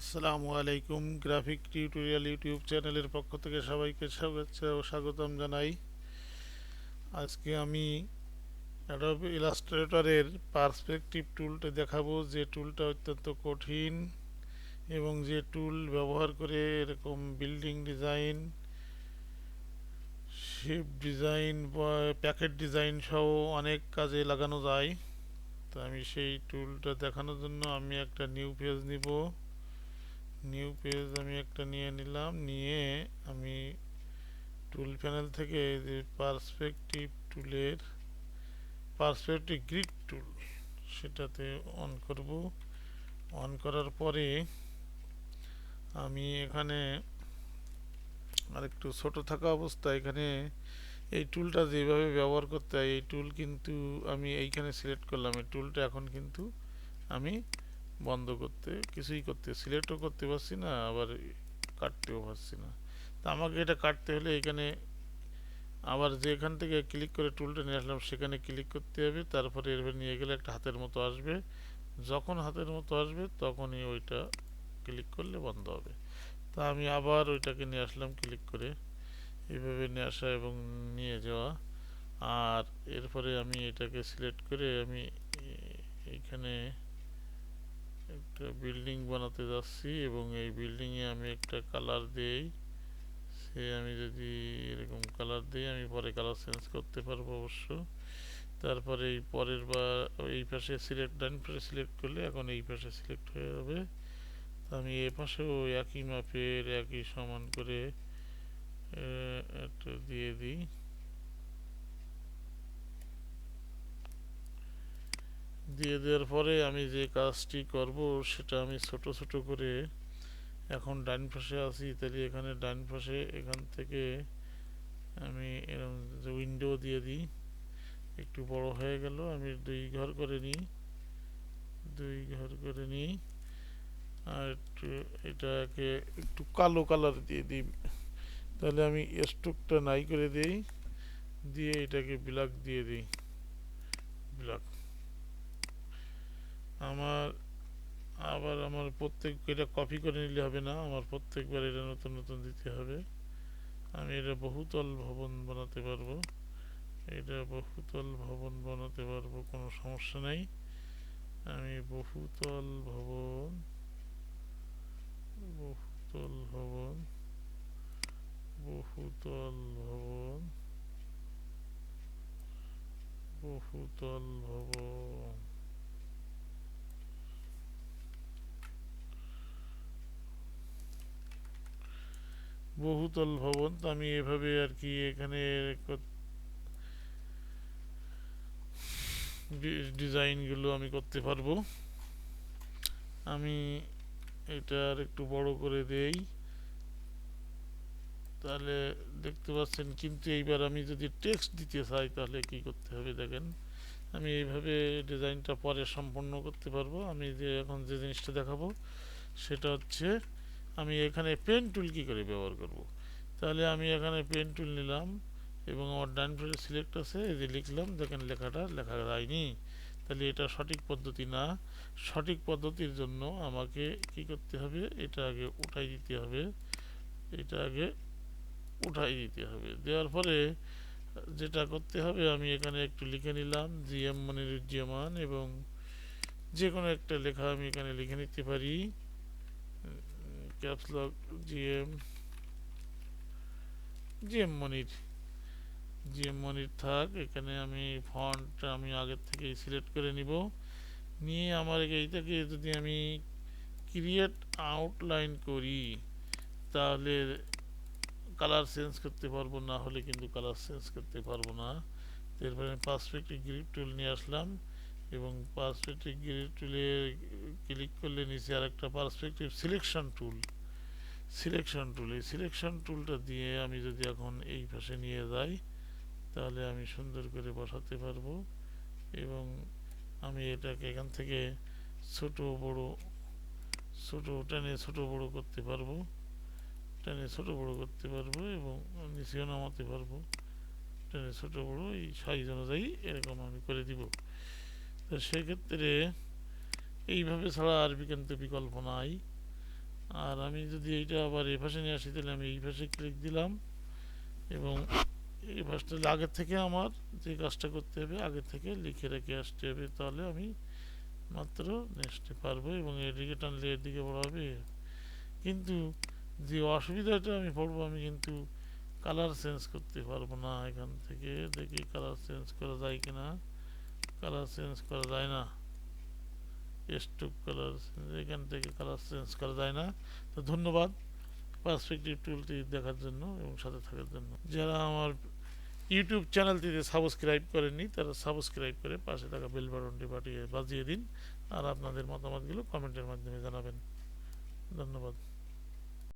আসসালামু আলাইকুম। Graphic tutorial YouTube চ্যানেলের পক্ষ থেকে সবাইকে শুভেচ্ছা ও স্বাগতম জানাই। আজকে আমি অ্যাডোবি ইলাস্ট্রেটরের পার্সপেক্টিভ টুলটা দেখাবো, যে টুলটা অত্যন্ত কঠিন এবং যে টুল ব্যবহার করে এরকম বিল্ডিং ডিজাইন, শিপ ডিজাইন বা প্যাকেট ডিজাইন সহ অনেক কাজে লাগানো যায়। তো আমি সেই টুলটা দেখানোর জন্য আমি একটা নিউ পেজ নিব। নিউ পেজ আমি একটা নিয়ে নিলাম, নিয়ে আমি টুল প্যানেল থেকে যে পার্সপেক্টিভ গ্রিড টুল সেটাতে অন করব। অন করার পরে আমি এখানে আরেকটু ছোট থাকা অবস্থায় এখানে এই টুলটা যেভাবে ব্যবহার করতে হয়, এই টুল কিন্তু আমি এইখানে সিলেক্ট করলাম। এই টুলটা এখন কিন্তু আমি বন্ধ করতে সিলেক্টও করতে পারছি না, আবার কাটতেও পারছি না। তা আমাকে এটা কাটতে হলে এখানে আবার যেখান থেকে ক্লিক করে টুলটা নিয়ে আসলাম সেখানে ক্লিক করতে হবে, তারপরে এর নিয়ে গেলে একটা হাতের মতো আসবে। যখন হাতের মতো আসবে তখনই ওইটা ক্লিক করলে বন্ধ হবে। তা আমি আবার ওইটাকে নিয়ে আসলাম ক্লিক করে, এইভাবে নিয়ে আসা এবং নিয়ে যাওয়া। আর এরপরে আমি এটাকে সিলেক্ট করে আমি এইখানে একটা বিল্ডিং বানাতে যাচ্ছি এবং এই বিল্ডিংয়ে আমি একটা কালার দিই। সে আমি যদি এরকম কালার দিই, আমি পরে কালার চেঞ্জ করতে পারবো অবশ্য। তারপরে এই পরের বা এই পাশে সিলেক্ট, ডান পাশে সিলেক্ট করলে এখন এই পাশে সিলেক্ট হয়ে যাবে। আমি এ পাশেও একই মাপের একই সমান করে একটা দিয়ে দিই। দিয়ে দেওয়ার পরে আমি যে কাজটি করব সেটা আমি ছোট ছোট করে, এখন ডান পাশে আছি তাহলে এখানে ডান পাশে এখান থেকে আমি এরকম উইন্ডো দিয়ে দিই। একটু বড় হয়ে গেল, আমি দুই ঘর করে নিই। আর একটু এটাকে একটু কালো কালার দিয়ে দিই, তাহলে আমি স্ট্রোকটা নাই করে দিই, দিয়ে এটাকে ব্ল্যাক দিয়ে দিই। ব্ল্যাক আমার আমার প্রত্যেক এটা কপি করে নিলে হবে না, আমার প্রত্যেকবার এটা নতুন নতুন দিতে হবে। আমি এটা বহুতল ভবন বানাতে পারবো, কোনো সমস্যা নাই। আমি বহুতল ভবন বহুতল ভবন বহুতল ভবন বহুতল ভবন। তো আমি এভাবে আর কি এখানে ডিজাইনগুলো আমি করতে পারবো। আমি এটা আর একটু বড় করে দেই, তাহলে দেখতে পাচ্ছেন। কিন্তু এইবার আমি যদি টেক্সট দিতে চাই তাহলে কি করতে হবে দেখেন। আমি এইভাবে ডিজাইনটা পরে সম্পন্ন করতে পারবো। আমি যে এখন যে জিনিসটা দেখাবো সেটা হচ্ছে আমি এখানে পেন টুল কি করে ব্যবহার করব। তাহলে আমি এখানে পেন টুল নিলাম এবং আমার ডান পাশে সিলেক্ট আছে, এই যে লিখলাম, দেখেন লেখাটা লেখা যায়নি। তাহলে এটা সঠিক পদ্ধতি না। সঠিক পদ্ধতির জন্য আমাকে কি করতে হবে, এটা আগে উঠাই দিতে হবে। এটা আগে উঠাই দিতে হবে, দেওয়ার পরে যেটা করতে হবে, আমি এখানে একটু লিখে নিলাম জিএম মনিরুজ্জামান, এবং যে কোনো একটা লেখা আমি এখানে লিখে নিতে পারি। ক্যাপসলক জিএম জিএম মনির জিএম মনির থাক। এখানে আমি ফন্ট আমি আগের থেকেই সিলেক্ট করে নিব। নিয়ে আমার এইটাকে যদি আমি ক্রিয়েট আউটলাইন করি তাহলে কালার চেঞ্জ করতে পারবো, না হলে কিন্তু কালার চেঞ্জ করতে পারবো না। এরপরে আমি পার্সপেক্টিভ গ্রিড টুল নিয়ে আসলাম এবং পার্সপেক্টিভ গ্রিড টুলে ক্লিক করলে নিচে আরেকটা পার্সপেক্টিভ এই সিলেকশন টুলটা দিয়ে আমি যদি এখন এই পাশে নিয়ে যাই তাহলে আমি সুন্দর করে বসাতে পারবো। এবং আমি এটাকে এখান থেকে ছোট বড় ছোট বড় করতে পারবো, এবং নিচেও নামাতে পারবো। টেনে ছোট বড় এই সাইজ অনুযায়ী এরকম আমি করে দিব। তো সেক্ষেত্রে এইভাবে ছাড়া আর কিন্তু বিকল্প নাই। আর আমি যদি এইটা আবার এই পাশে নিয়ে আসি তাহলে আমি এই পাশে ক্লিক দিলাম এবং এই পাশটা আগের থেকে আমার যে কাজটা করতে হবে আগের থেকে লিখে রেখে আসতে হবে, তাহলে আমি মাত্র নেক্সটে পারবো এবং এদিকে টানলে এদিকে বড়াবে। কিন্তু যে অসুবিধাটা আমি পড়বো, আমি কিন্তু কালার চেঞ্জ করতে পারবো না। এখান থেকে দেখি কালার চেঞ্জ করা যায় কিনা। কালার চেঞ্জ করা যায় না, স্টোক কালার, এখান থেকে কালার চেঞ্জ করা যায় না। তো ধন্যবাদ পার্সপেক্টিভ টুলটি দেখার জন্য এবং সাথে থাকার জন্য। যারা আমার ইউটিউব চ্যানেলটিতে সাবস্ক্রাইব করেননি তারা সাবস্ক্রাইব করে পাশে থাকা বেল বাটনটি বাজিয়ে দিন। আর আপনাদের মতামতগুলো কমেন্টের মাধ্যমে জানাবেন। ধন্যবাদ।